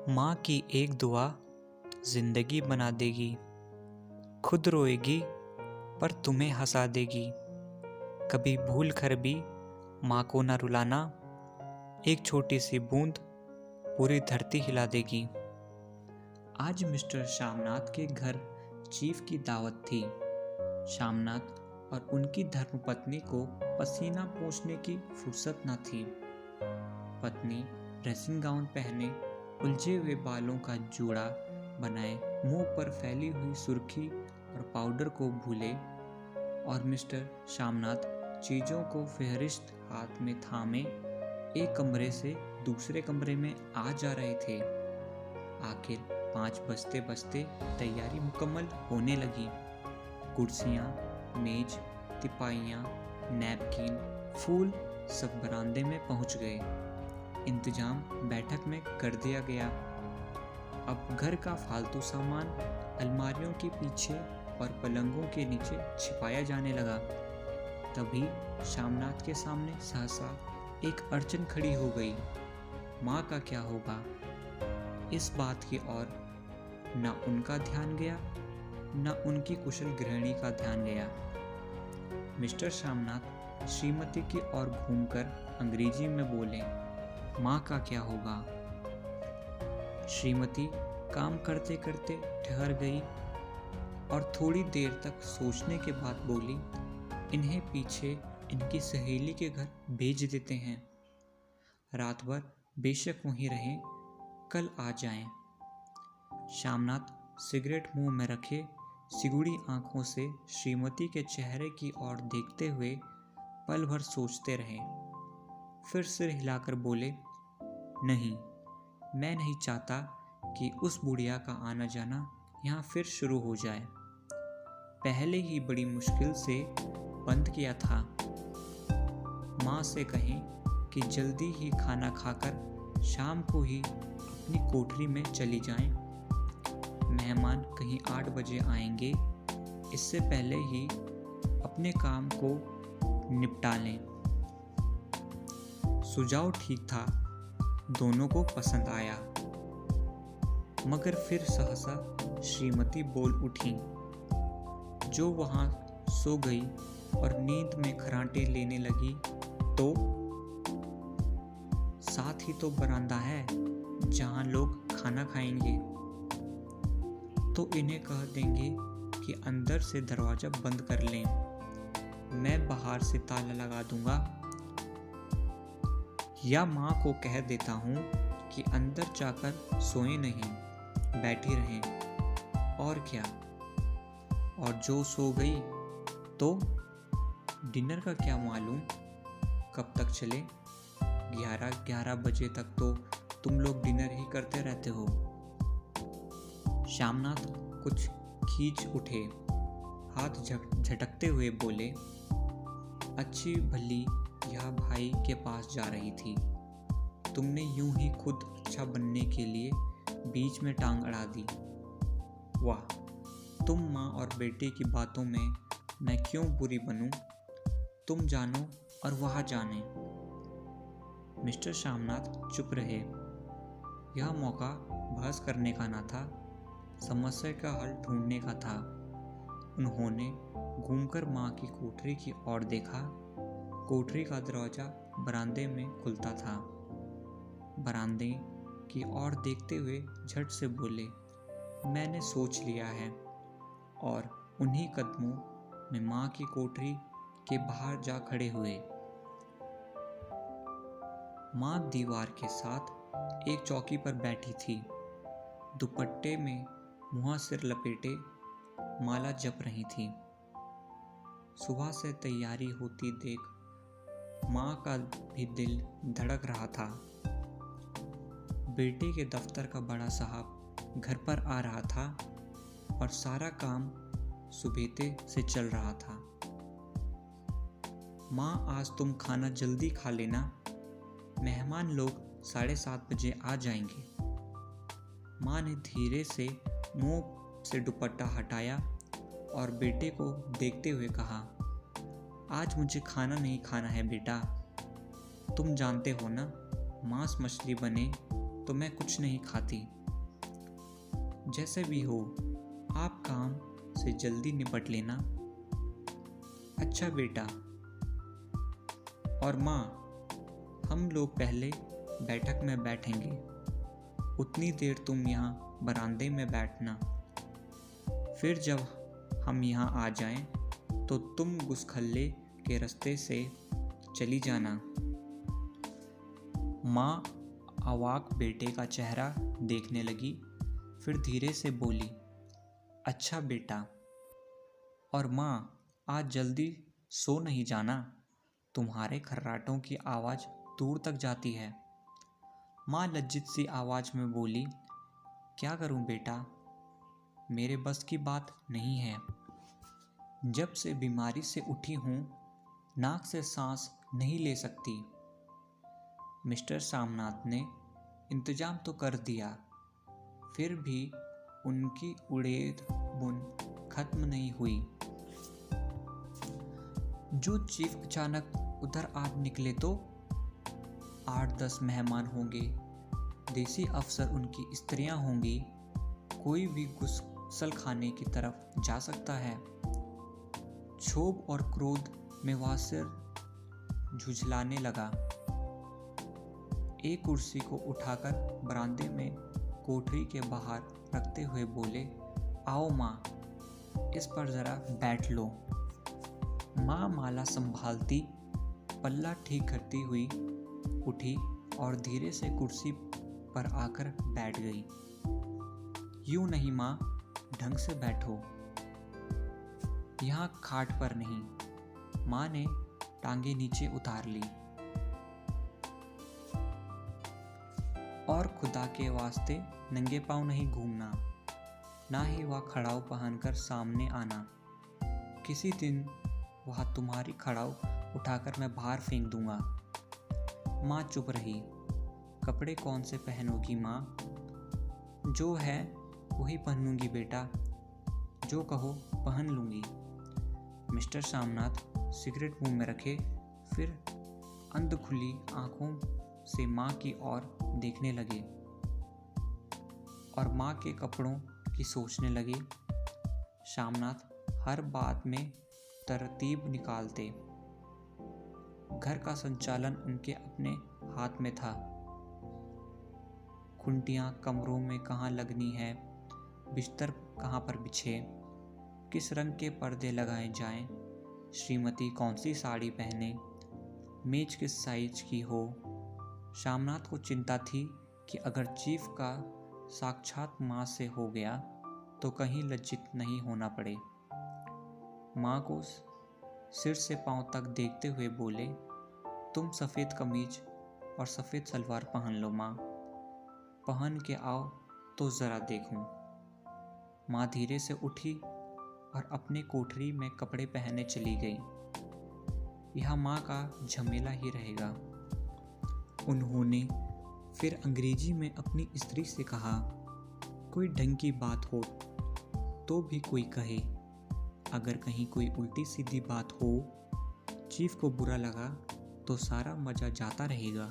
माँ की एक दुआ जिंदगी बना देगी। खुद रोएगी पर तुम्हें हंसा देगी। कभी भूल कर भी माँ को ना रुलाना। एक छोटी सी बूंद पूरी धरती हिला देगी। आज मिस्टर श्यामनाथ के घर चीफ की दावत थी। श्यामनाथ और उनकी धर्मपत्नी को पसीना पोंछने की फुर्सत न थी। पत्नी ड्रेसिंग गाउन पहने, उलझे हुए बालों का जूड़ा बनाए, मुंह पर फैली हुई सुर्खी और पाउडर को भूले, और मिस्टर श्यामनाथ चीज़ों को फेहरिस्त हाथ में थामे एक कमरे से दूसरे कमरे में आ जा रहे थे। आखिर 5 बजते बजते तैयारी मुकम्मल होने लगी। कुर्सियाँ, मेज, तिपाइयाँ, नैपकिन, फूल सब बरामदे में पहुँच गए। इंतजाम बैठक में कर दिया गया। अब घर का फालतू सामान अलमारियों के पीछे और पलंगों के नीचे छिपाया जाने लगा। तभी श्यामनाथ के सामने सहसा एक अड़चन खड़ी हो गई। माँ का क्या होगा? इस बात की ओर न उनका ध्यान गया, न उनकी कुशल गृहिणी का ध्यान गया। मिस्टर श्यामनाथ श्रीमती की ओर घूमकर अंग्रेजी में बोले, माँ का क्या होगा? श्रीमती काम करते करते ठहर गई और थोड़ी देर तक सोचने के बाद बोली, इन्हें पीछे इनकी सहेली के घर भेज देते हैं। रात भर बेशक वहीं रहें, कल आ जाएं। श्यामनाथ सिगरेट मुंह में रखे सिकुड़ी आंखों से श्रीमती के चेहरे की ओर देखते हुए पल भर सोचते रहे। फिर सिर हिलाकर बोले, नहीं, मैं नहीं चाहता कि उस बुढ़िया का आना जाना यहाँ फिर शुरू हो जाए। पहले ही बड़ी मुश्किल से बंद किया था। माँ से कहें कि जल्दी ही खाना खाकर शाम को ही अपनी कोठरी में चली जाएं। मेहमान कहीं 8 बजे आएंगे, इससे पहले ही अपने काम को निपटा लें। सुझाव ठीक था, दोनों को पसंद आया। मगर फिर सहसा श्रीमती बोल उठी, जो वहां सो गई और नींद में खर्राटे लेने लगी, तो साथ ही तो बरामदा है जहां लोग खाना खाएंगे, तो इन्हें कह देंगे कि अंदर से दरवाजा बंद कर लें, मैं बाहर से ताला लगा दूंगा। या माँ को कह देता हूँ कि अंदर जाकर सोए नहीं, बैठी रहें। और क्या? और जो सो गई तो डिनर का क्या मालूम कब तक चले? 11 बजे तक तो तुम लोग डिनर ही करते रहते हो। श्यामनाथ कुछ खींच उठे, हाथ झटकते हुए बोले, अच्छी भली यह भाई के पास जा रही थी, तुमने यूं ही खुद अच्छा बनने के लिए बीच में टांग अड़ा दी। वाह, तुम माँ और बेटे की बातों में मैं क्यों बुरी बनूं? तुम जानो और वह जाने। मिस्टर श्यामनाथ चुप रहे। यह मौका बहस करने का ना था, समस्या का हल ढूंढने का था। उन्होंने घूमकर माँ की कोठरी की ओर देखा। कोठरी का दरवाजा बरामदे में खुलता था। बरामदे की ओर देखते हुए झट से बोले, मैंने सोच लिया है, और उन्हीं कदमों में माँ की कोठरी के बाहर जा खड़े हुए। माँ दीवार के साथ एक चौकी पर बैठी थी, दुपट्टे में मुँह सिर लपेटे माला जप रही थी। सुबह से तैयारी होती देख माँ का भी दिल धड़क रहा था। बेटे के दफ्तर का बड़ा साहब घर पर आ रहा था और सारा काम सुबेते से चल रहा था। माँ, आज तुम खाना जल्दी खा लेना, मेहमान लोग 7:30 बजे आ जाएंगे। माँ ने धीरे से मुंह से दुपट्टा हटाया और बेटे को देखते हुए कहा, आज मुझे खाना नहीं खाना है बेटा, तुम जानते हो ना, मांस मछली बने तो मैं कुछ नहीं खाती। जैसे भी हो, आप काम से जल्दी निपट लेना। अच्छा बेटा। और माँ, हम लोग पहले बैठक में बैठेंगे, उतनी देर तुम यहाँ बरामदे में बैठना। फिर जब हम यहाँ आ जाएं तो तुम घुसखल्ले के रास्ते से चली जाना। माँ अवाक बेटे का चेहरा देखने लगी, फिर धीरे से बोली, अच्छा बेटा। और माँ, आज जल्दी सो नहीं जाना, तुम्हारे खर्राटों की आवाज़ दूर तक जाती है। माँ लज्जित सी आवाज़ में बोली, क्या करूँ बेटा, मेरे बस की बात नहीं है। जब से बीमारी से उठी हूँ, नाक से सांस नहीं ले सकती। मिस्टर सामनाथ ने इंतजाम तो कर दिया, फिर भी उनकी उड़ेद बुन खत्म नहीं हुई। जो चीफ अचानक उधर आ निकले तो 8-10 मेहमान होंगे, देसी अफसर उनकी स्त्रियां होंगी, कोई भी गुसल खाने की तरफ जा सकता है। क्षोभ और क्रोध में वह सिर झुझलाने लगा। एक कुर्सी को उठाकर बरामदे में कोठरी के बाहर रखते हुए बोले, आओ माँ, इस पर जरा बैठ लो। माँ माला संभालती, पल्ला ठीक करती हुई उठी और धीरे से कुर्सी पर आकर बैठ गई। यूं नहीं माँ, ढंग से बैठो, यहाँ खाट पर नहीं। माँ ने टांगे नीचे उतार ली। और खुदा के वास्ते नंगे पांव नहीं घूमना, ना ही वह खड़ाऊ पहनकर सामने आना। किसी दिन वह तुम्हारी खड़ाऊ उठाकर मैं बाहर फेंक दूंगा। माँ चुप रही। कपड़े कौन से पहनोगी माँ? जो है वही पहनूंगी बेटा, जो कहो पहन लूंगी। मिस्टर सामनाथ सिगरेट मुंह में रखे, फिर अंध खुली आंखों से माँ की ओर देखने लगे और माँ के कपड़ों की सोचने लगे। सामनाथ हर बात में तरतीब निकालते। घर का संचालन उनके अपने हाथ में था। खुंटियाँ कमरों में कहाँ लगनी है, बिस्तर कहाँ पर बिछे, किस रंग के पर्दे लगाए जाएं, श्रीमती कौन सी साड़ी पहने, मेज किस साइज की हो। सामनाथ को चिंता थी कि अगर चीफ का साक्षात माँ से हो गया तो कहीं लज्जित नहीं होना पड़े। माँ को सिर से पांव तक देखते हुए बोले, तुम सफ़ेद कमीज और सफ़ेद सलवार पहन लो माँ, पहन के आओ तो ज़रा देखूं। माँ धीरे से उठी और अपने कोठरी में कपड़े पहनने चली गई। यह माँ का झमेला ही रहेगा। उन्होंने फिर अंग्रेजी में अपनी स्त्री से कहा, कोई ढंग की बात हो तो भी कोई कहे, अगर कहीं कोई उल्टी सीधी बात हो, चीफ को बुरा लगा तो सारा मज़ा जाता रहेगा।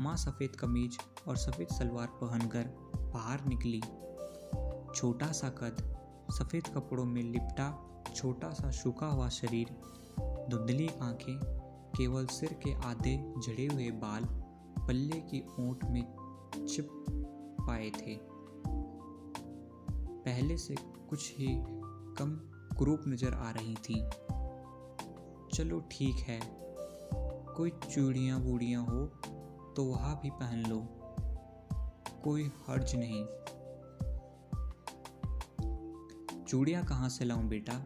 माँ सफ़ेद कमीज और सफ़ेद सलवार पहनकर बाहर निकली। छोटा सा कद, सफ़ेद कपड़ों में लिपटा छोटा सा सूखा हुआ शरीर, धुंधली आंखें, केवल सिर के आधे झड़े हुए बाल पल्ले की ओंठ में छिप पाए थे। पहले से कुछ ही कम कुरूप नजर आ रही थी। चलो ठीक है, कोई चूड़ियाँ वूड़ियाँ हो तो वह भी पहन लो, कोई हर्ज नहीं। चूड़ियाँ कहाँ से लाऊं बेटा?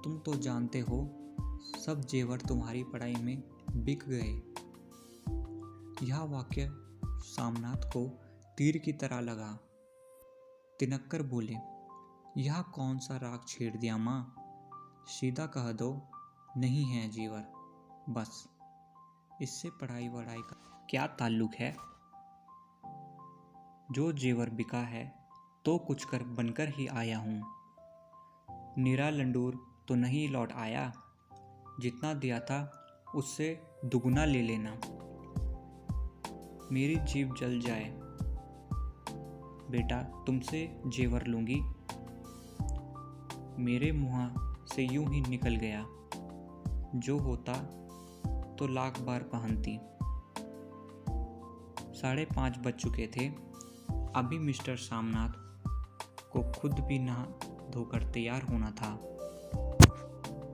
तुम तो जानते हो सब जेवर तुम्हारी पढ़ाई में बिक गए। यह वाक्य सामनाथ को तीर की तरह लगा। तिनक्कर बोले, यह कौन सा राग छेड़ दिया माँ? सीधा कह दो नहीं है जेवर, बस। इससे पढ़ाई वढ़ाई का क्या ताल्लुक है? जो जेवर बिका है तो कुछ कर बनकर ही आया हूँ। निरा लंडूर तो नहीं लौट आया, जितना दिया था उससे दुगना ले लेना। मेरी जीभ जल जाए। बेटा तुमसे जेवर लूंगी। मेरे मुँह से यूं ही निकल गया, जो होता तो लाख बार पहनती। 5:30 बज चुके थे। अभी मिस्टर सामनाथ को खुद भी नहा धोकर तैयार होना था।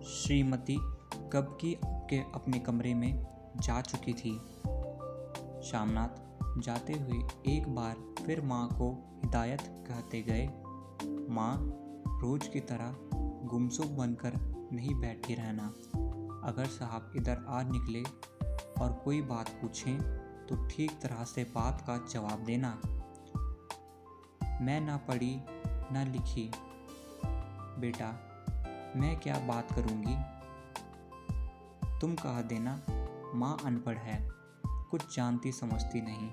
श्रीमती कब की के अपने कमरे में जा चुकी थी। श्यामनाथ जाते हुए एक बार फिर माँ को हिदायत कहते गए, माँ रोज की तरह गुमसुम बनकर नहीं बैठी रहना। अगर साहब इधर आ निकले और कोई बात पूछें तो ठीक तरह से बात का जवाब देना। मैं ना पढ़ी ना लिखी बेटा, मैं क्या बात करूँगी। तुम कह देना माँ अनपढ़ है, कुछ जानती समझती नहीं,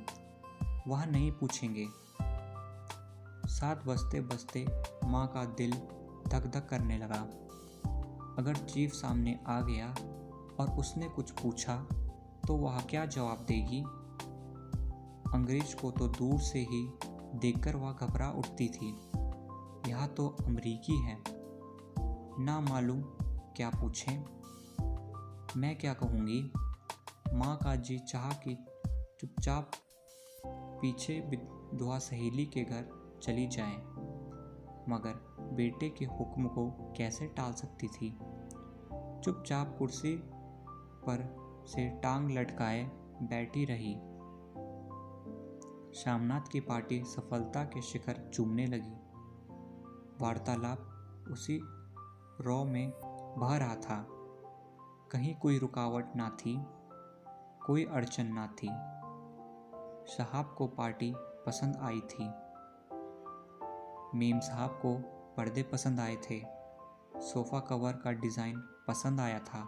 वह नहीं पूछेंगे। 7 बजते बजते माँ का दिल धक धक करने लगा। अगर चीफ सामने आ गया और उसने कुछ पूछा तो वह क्या जवाब देगी। अंग्रेज को तो दूर से ही देखकर वह घबरा उठती थी। यह तो अमरीकी है, ना मालूम क्या पूछें। मैं क्या कहूँगी। माँ का जी चाहा कि चुपचाप पीछे विधवा सहेली के घर चली जाए, मगर बेटे के हुक्म को कैसे टाल सकती थी। चुपचाप कुर्सी पर से टांग लटकाए बैठी रही। श्यामनाथ की पार्टी सफलता के शिखर चूमने लगी। वार्तालाप उसी रॉ में बह रहा था। कहीं कोई रुकावट ना थी, कोई अड़चन ना थी। साहब को पार्टी पसंद आई थी। मेम साहब को पर्दे पसंद आए थे। सोफ़ा कवर का डिज़ाइन पसंद आया था।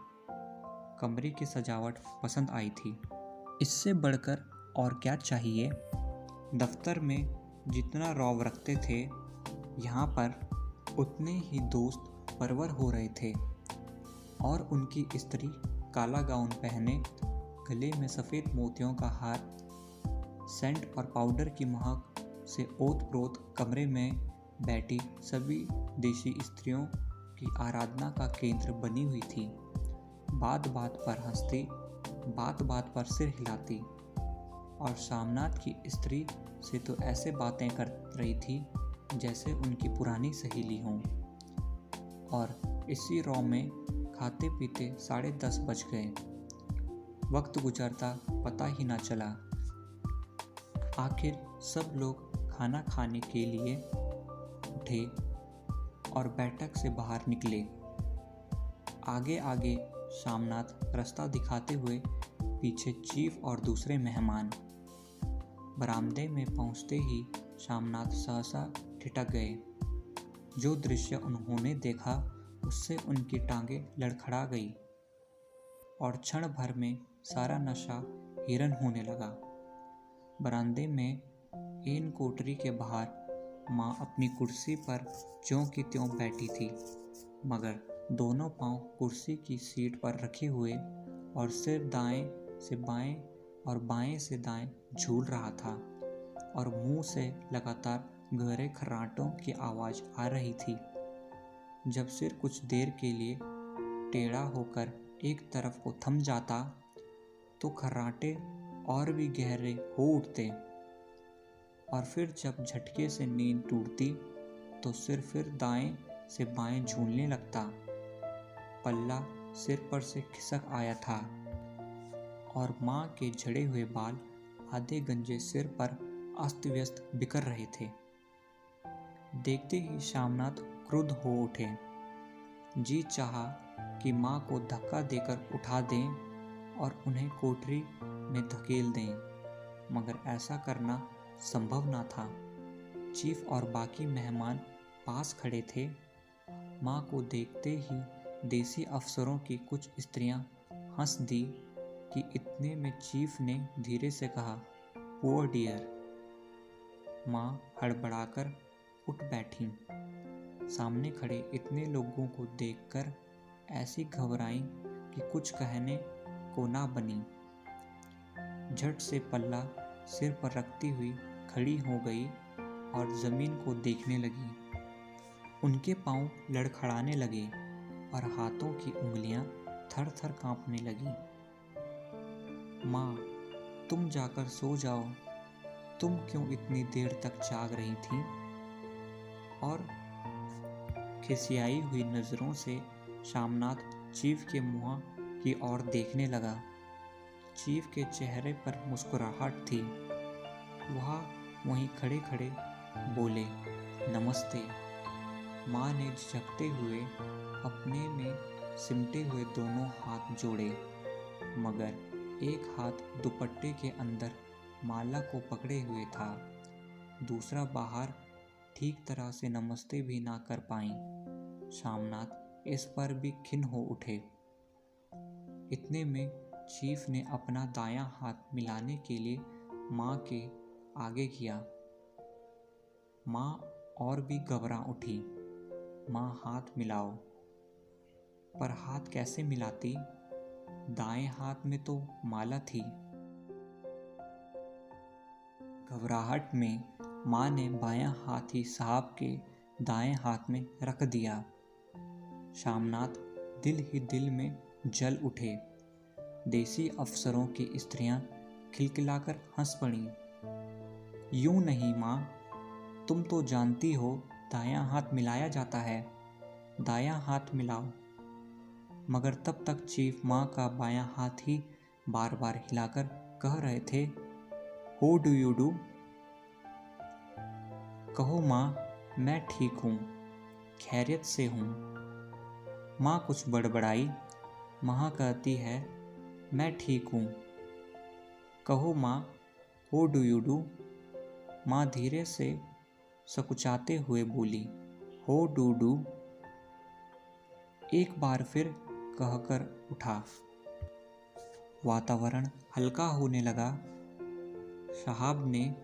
कमरे की सजावट पसंद आई थी। इससे बढ़कर और क्या चाहिए। दफ्तर में जितना रौब रखते थे, यहाँ पर उतने ही दोस्त परवर हो रहे थे। और उनकी स्त्री काला गाउन पहने, गले में सफ़ेद मोतियों का हार, सेंट और पाउडर की महक से ओत-प्रोत कमरे में बैठी सभी देशी स्त्रियों की आराधना का केंद्र बनी हुई थी। बात बात पर हंसती, बात बात पर सिर हिलाती और सामनाथ की स्त्री से तो ऐसे बातें कर रही थी जैसे उनकी पुरानी सहेली हों। और इसी रौ में खाते पीते 10:30 बज गए। वक्त गुजरता पता ही ना चला। आखिर सब लोग खाना खाने के लिए उठे और बैठक से बाहर निकले। आगे आगे सामनाथ रास्ता दिखाते हुए, पीछे चीफ और दूसरे मेहमान। बरामदे में पहुंचते ही सामनाथ सहसा ठिठक गए। जो दृश्य उन्होंने देखा उससे उनकी टांगें लड़खड़ा गई और क्षण भर में सारा नशा हिरन होने लगा। बरामदे में एन कोठरी के बाहर माँ अपनी कुर्सी पर ज्यों की त्यों बैठी थी, मगर दोनों पांव कुर्सी की सीट पर रखे हुए और सिर दाएं से बाएं और बाएं से दाएं झूल रहा था और मुंह से लगातार गहरे खर्राटों की आवाज़ आ रही थी। जब सिर कुछ देर के लिए टेढ़ा होकर एक तरफ को थम जाता तो खर्राटे और भी गहरे हो उठते और फिर जब झटके से नींद टूटती तो सिर फिर दाएं से बाएं झूलने लगता। पल्ला सिर पर से खिसक आया था और माँ के झड़े हुए बाल आधे गंजे सिर पर अस्त व्यस्त बिखर रहे थे। देखते ही सामनाथ क्रुद्ध हो उठे। जी चाहा कि माँ को धक्का देकर उठा दें और उन्हें कोठरी में धकेल दें, मगर ऐसा करना संभव ना था। चीफ और बाकी मेहमान पास खड़े थे। माँ को देखते ही देसी अफसरों की कुछ स्त्रियां हंस दी कि इतने में चीफ ने धीरे से कहा, पुअर डियर। माँ हड़बड़ाकर उठ बैठी। सामने खड़े इतने लोगों को देखकर ऐसी घबराई कि कुछ कहने को ना बनी। झट से पल्ला सिर पर रखती हुई खड़ी हो गई और जमीन को देखने लगी। उनके पांव लड़खड़ाने लगे और हाथों की उंगलियां थर थर कांपने लगी। माँ, तुम जाकर सो जाओ, तुम क्यों इतनी देर तक जाग रही थी? और खिसियाई हुई नजरों से शामनाथ चीफ के मुंह की ओर देखने लगा। चीफ के चेहरे पर मुस्कुराहट थी। वह वहीं खड़े खड़े बोले, नमस्ते। माँ ने झिझकते हुए अपने में सिमटे हुए दोनों हाथ जोड़े, मगर एक हाथ दुपट्टे के अंदर माला को पकड़े हुए था, दूसरा बाहर ठीक तरह से नमस्ते भी ना कर पाई। शामनाथ इस पर भी खिन्न हो उठे। इतने में चीफ ने अपना दायां हाथ मिलाने के लिए माँ के आगे किया। माँ और भी घबरा उठी। माँ, हाथ मिलाओ। पर हाथ कैसे मिलाती? दाएं हाथ में तो माला थी। घबराहट में माँ ने बायां हाथ ही साहब के दाएं हाथ में रख दिया। शामनाथ दिल ही दिल में जल उठे। देसी अफसरों की स्त्रियां खिलखिलाकर हंस पड़ीं। यूं नहीं माँ, तुम तो जानती हो दायां हाथ मिलाया जाता है, दायां हाथ मिलाओ। मगर तब तक चीफ माँ का बायां हाथ ही बार बार हिलाकर कह रहे थे, हो डू यू डू? कहो माँ, मैं ठीक हूँ, खैरियत से हूँ। माँ कुछ बड़बड़ाई। माँ कहती है, मैं ठीक हूँ। कहो माँ, हो डू यू डू? माँ धीरे से सकुचाते हुए बोली, हो डू डू। एक बार फिर कहकर उठा। वातावरण हल्का होने लगा। साहब ने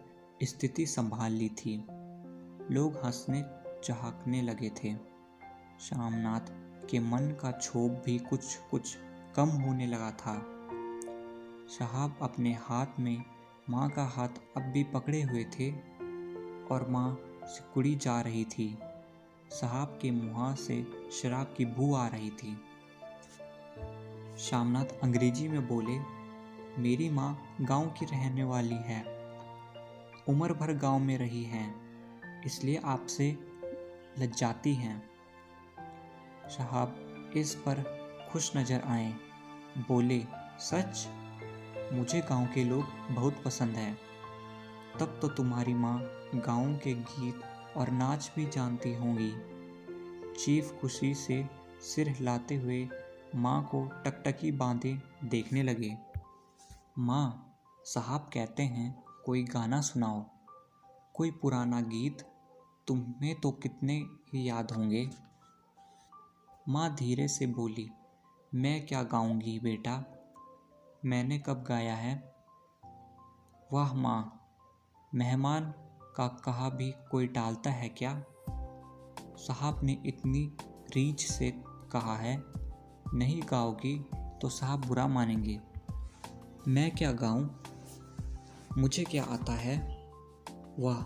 स्थिति संभाल ली थी। लोग हंसने चहकने लगे थे। शामनाथ के मन का क्षोभ भी कुछ कुछ कम होने लगा था। साहब अपने हाथ में माँ का हाथ अब भी पकड़े हुए थे और माँ सिकुड़ी जा रही थी। साहब के मुंह से शराब की बू आ रही थी। शामनाथ अंग्रेजी में बोले, मेरी माँ गांव की रहने वाली है, उम्र भर गांव में रही हैं, इसलिए आपसे लज्जाती हैं। साहब इस पर खुश नजर आए। बोले, सच? मुझे गांव के लोग बहुत पसंद हैं। तब तो तुम्हारी माँ गांव के गीत और नाच भी जानती होंगी। चीफ खुशी से सिर हिलाते हुए माँ को टकटकी बांधे देखने लगे। माँ, साहब कहते हैं कोई गाना सुनाओ, कोई पुराना गीत, तुम्हें तो कितने ही याद होंगे। माँ धीरे से बोली, मैं क्या गाऊंगी बेटा, मैंने कब गाया है। वाह माँ, मेहमान का कहा भी कोई टालता है क्या? साहब ने इतनी रीझ से कहा है, नहीं गाओगी तो साहब बुरा मानेंगे। मैं क्या गाऊं, मुझे क्या आता है। वाह,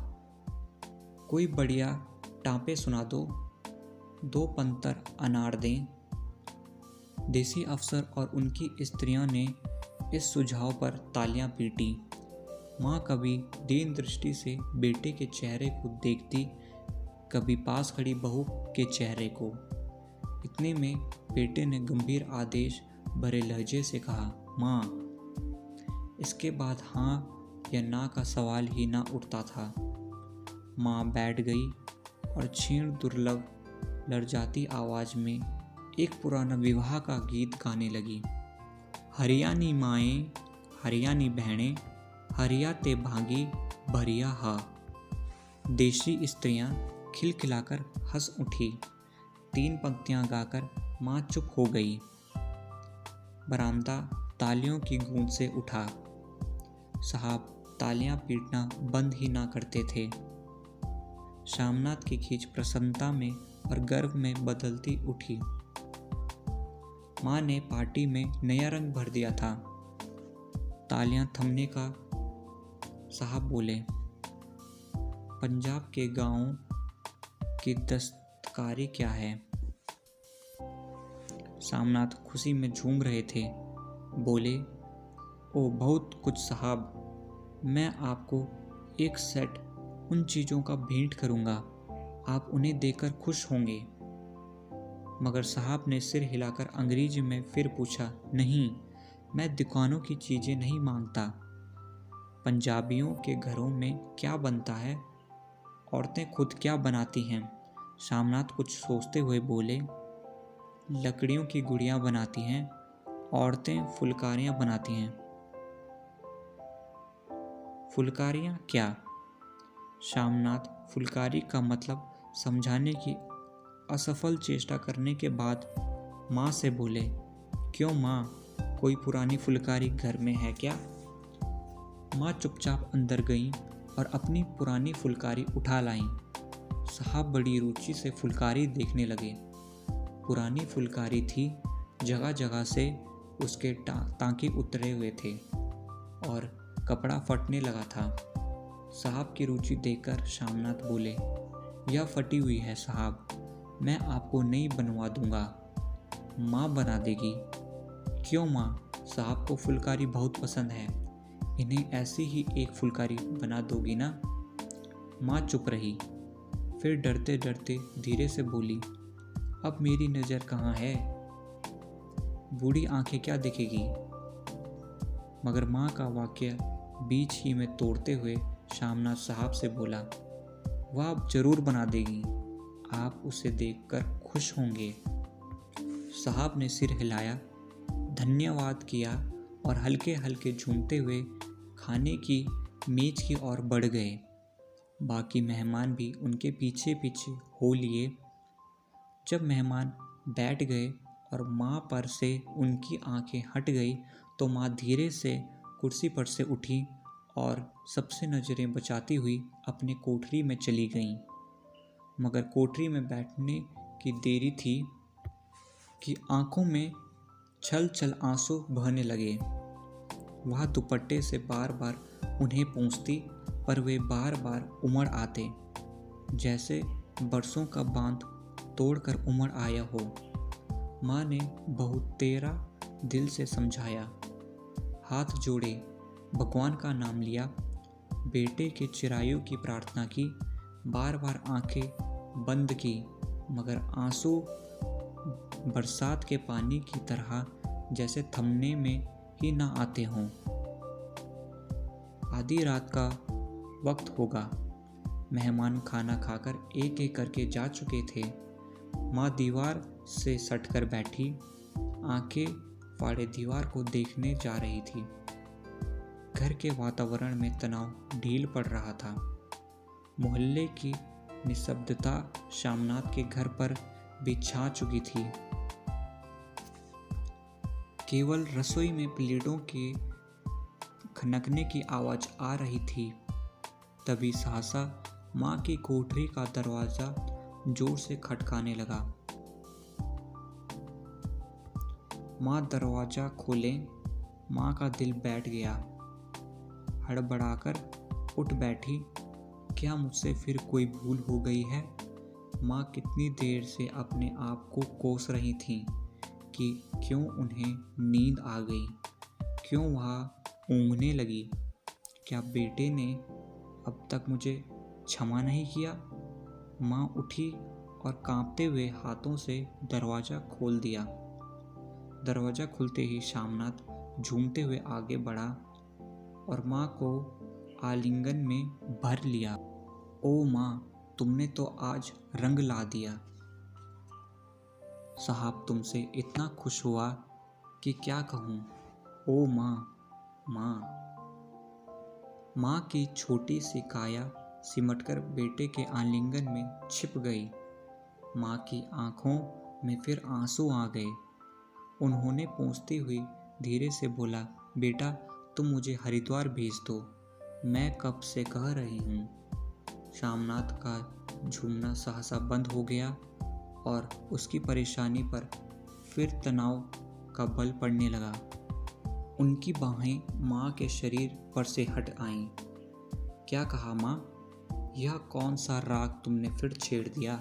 कोई बढ़िया टाँपे सुना दो, 2 पंतर अनार दें। देसी अफसर और उनकी स्त्रियों ने इस सुझाव पर तालियां पीटी। माँ कभी दीन दृष्टि से बेटे के चेहरे को देखती, कभी पास खड़ी बहू के चेहरे को। इतने में बेटे ने गंभीर आदेश भरे लहजे से कहा, माँ। इसके बाद हाँ या ना का सवाल ही ना उठता था। माँ बैठ गई और क्षीण दुर्लभ लर्जाती आवाज में एक पुराना विवाह का गीत गाने लगी। हरियाणी माएँ, हरियाणी बहनें, हरियाते भागी भरिया हा। देशी स्त्रियां खिलखिलाकर हंस उठी। 3 पंक्तियां गाकर माँ चुप हो गई। बरामदा तालियों की गूंज से उठा। साहब तालियां पीटना बंद ही ना करते थे। शामनाथ की खींच प्रसन्नता में और गर्व में बदलती उठी। माँ ने पार्टी में नया रंग भर दिया था। तालियां थमने का साहब बोले, पंजाब के गांवों की दस्तकारी क्या है? शामनाथ खुशी में झूम रहे थे। बोले, ओ बहुत कुछ साहब, मैं आपको एक सेट उन चीज़ों का भेंट करूंगा, आप उन्हें देखकर खुश होंगे। मगर साहब ने सिर हिलाकर अंग्रेजी में फिर पूछा, नहीं, मैं दुकानों की चीज़ें नहीं मांगता। पंजाबियों के घरों में क्या बनता है, औरतें खुद क्या बनाती हैं? शामनाथ कुछ सोचते हुए बोले, लकड़ियों की गुड़ियाँ बनाती हैं, औरतें फुलकारियाँ बनाती हैं। फुलकारियाँ क्या? शामनाथ फुलकारी का मतलब समझाने की असफल चेष्टा करने के बाद माँ से बोले, क्यों माँ, कोई पुरानी फुलकारी घर में है क्या? माँ चुपचाप अंदर गईं और अपनी पुरानी फुलकारी उठा लाईं। साहब बड़ी रुचि से फुलकारी देखने लगे। पुरानी फुलकारी थी, जगह जगह से उसके टांके उतरे हुए थे और कपड़ा फटने लगा था। साहब की रुचि देखकर शामनाथ बोले, यह फटी हुई है साहब, मैं आपको नई बनवा दूंगा, माँ बना देगी। क्यों माँ, साहब को फुलकारी बहुत पसंद है, इन्हें ऐसी ही एक फुलकारी बना दोगी ना? माँ चुप रही, फिर डरते डरते धीरे से बोली, अब मेरी नज़र कहाँ है, बूढ़ी आंखें क्या दिखेगी? मगर माँ का वाक्य बीच ही में तोड़ते हुए शामनाथ साहब से बोला, वह अब जरूर बना देगी, आप उसे देखकर खुश होंगे। साहब ने सिर हिलाया, धन्यवाद किया और हल्के हल्के झूमते हुए खाने की मेज की ओर बढ़ गए। बाकी मेहमान भी उनके पीछे पीछे हो लिए। जब मेहमान बैठ गए और माँ पर से उनकी आंखें हट गई तो माँ धीरे से कुर्सी पर से उठी और सबसे नज़रें बचाती हुई अपने कोठरी में चली गईं। मगर कोठरी में बैठने की देरी थी कि आंखों में छल छल आंसू बहने लगे। वह दुपट्टे से बार बार उन्हें पूछती, पर वे बार बार उमड़ आते, जैसे बरसों का बांध तोड़कर उमड़ आया हो। माँ ने बहुत तेरा दिल से समझाया, हाथ जोड़े, भगवान का नाम लिया, बेटे के चिरायु की प्रार्थना की, बार बार आंखें बंद की, मगर आंसू बरसात के पानी की तरह जैसे थमने में ही ना आते हों। आधी रात का वक्त होगा। मेहमान खाना खाकर एक एक करके जा चुके थे। माँ दीवार से सटकर बैठी, आंखें फाड़े दीवार को देखने जा रही थी। घर के वातावरण में तनाव ढील पड़ रहा था। मोहल्ले की निस्तब्धता शामनाथ के घर पर भी छा चुकी थी। केवल रसोई में प्लेटों के खनकने की आवाज आ रही थी। तभी सहसा माँ की कोठरी का दरवाजा जोर से खटकाने लगा। माँ दरवाजा खोले। माँ का दिल बैठ गया। हड़बड़ाकर उठ बैठी, क्या मुझसे फिर कोई भूल हो गई है? माँ कितनी देर से अपने आप को कोस रही थीं कि क्यों उन्हें नींद आ गई, क्यों वह ऊँघने लगी। क्या बेटे ने अब तक मुझे क्षमा नहीं किया? माँ उठी और कांपते हुए हाथों से दरवाज़ा खोल दिया। दरवाज़ा खुलते ही शामनाथ झूमते हुए आगे बढ़ा और माँ को आलिंगन में भर लिया। ओ माँ, तुमने तो आज रंग ला दिया। साहब तुमसे इतना खुश हुआ कि क्या कहूँ। ओ माँ, माँ। माँ की छोटी सी काया सिमटकर बेटे के आलिंगन में छिप गई। माँ की आंखों में फिर आंसू आ गए। उन्होंने पूछती हुई धीरे से बोला, बेटा तुम मुझे हरिद्वार भेज दो, मैं कब से कह रही हूँ। शामनाथ का झूमना सहसा बंद हो गया और उसकी परेशानी पर फिर तनाव का बल पड़ने लगा। उनकी बाहें माँ के शरीर पर से हट आईं। क्या कहा माँ? यह कौन सा राग तुमने फिर छेड़ दिया?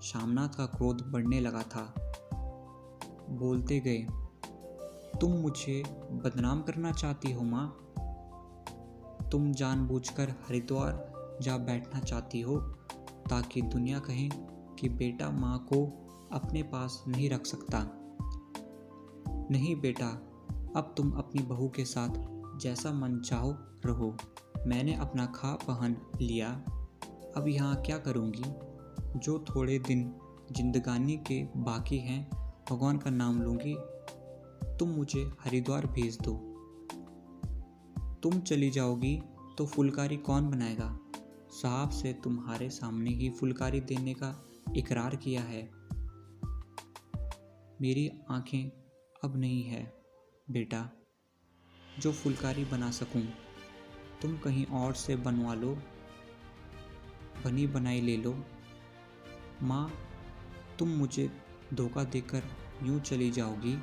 शामनाथ का क्रोध बढ़ने लगा था। बोलते गए, तुम मुझे बदनाम करना चाहती हो माँ? तुम जानबूझकर हरिद्वार जा बैठना चाहती हो ताकि दुनिया कहे कि बेटा माँ को अपने पास नहीं रख सकता। नहीं बेटा, अब तुम अपनी बहू के साथ जैसा मन चाहो रहो। मैंने अपना खा पहन लिया, अब यहाँ क्या करूँगी? जो थोड़े दिन जिंदगानी के बाकी हैं भगवान का नाम लूँगी। तुम मुझे हरिद्वार भेज दो। तुम चली जाओगी तो फुलकारी कौन बनाएगा? साहब से तुम्हारे सामने ही फुलकारी देने का इकरार किया है। मेरी आंखें अब नहीं है बेटा जो फुलकारी बना सकूं। तुम कहीं और से बनवा लो, बनी बनाई ले लो। माँ, तुम मुझे धोखा देकर यूं चली जाओगी,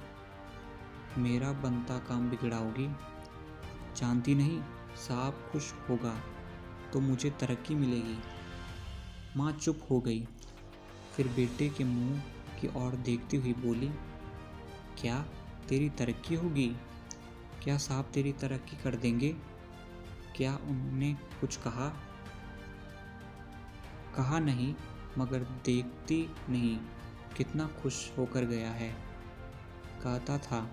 मेरा बनता काम बिगड़ाओगी। जानती नहीं, साहब खुश होगा तो मुझे तरक्की मिलेगी। माँ चुप हो गई, फिर बेटे के मुंह की ओर देखती हुई बोली, क्या तेरी तरक्की होगी? क्या साहब तेरी तरक्की कर देंगे? क्या उन्होंने कुछ कहा? कहा नहीं, मगर देखती नहीं कितना खुश होकर गया है। कहता था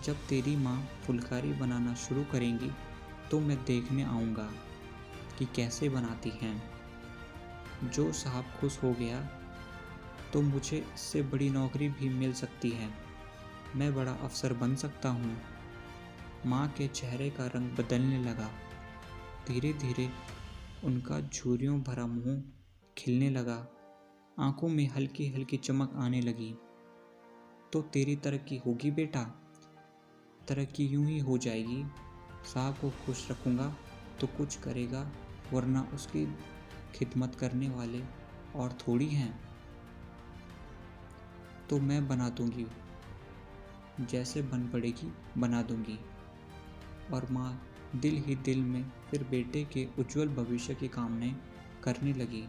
जब तेरी माँ फुलकारी बनाना शुरू करेंगी तो मैं देखने आऊँगा कि कैसे बनाती हैं। जो साहब खुश हो गया तो मुझे इससे बड़ी नौकरी भी मिल सकती है। मैं बड़ा अफसर बन सकता हूँ। माँ के चेहरे का रंग बदलने लगा। धीरे धीरे उनका झुर्रियों भरा मुंह खिलने लगा। आंखों में हल्की हल्की चमक आने लगी। तो तेरी तरक्की होगी बेटा, तरक्की यूं ही हो जाएगी। साहब को खुश रखूँगा तो कुछ करेगा, वरना उसकी खिदमत करने वाले और थोड़ी हैं। तो मैं बना दूंगी, जैसे बन पड़ेगी बना दूंगी। और माँ दिल ही दिल में फिर बेटे के उज्जवल भविष्य की कामना करने लगी।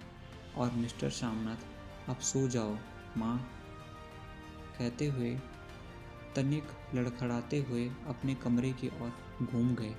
और मिस्टर शामनाथ, अब सो जाओ माँ, कहते हुए तनिक लड़खड़ाते हुए अपने कमरे की ओर घूम गए।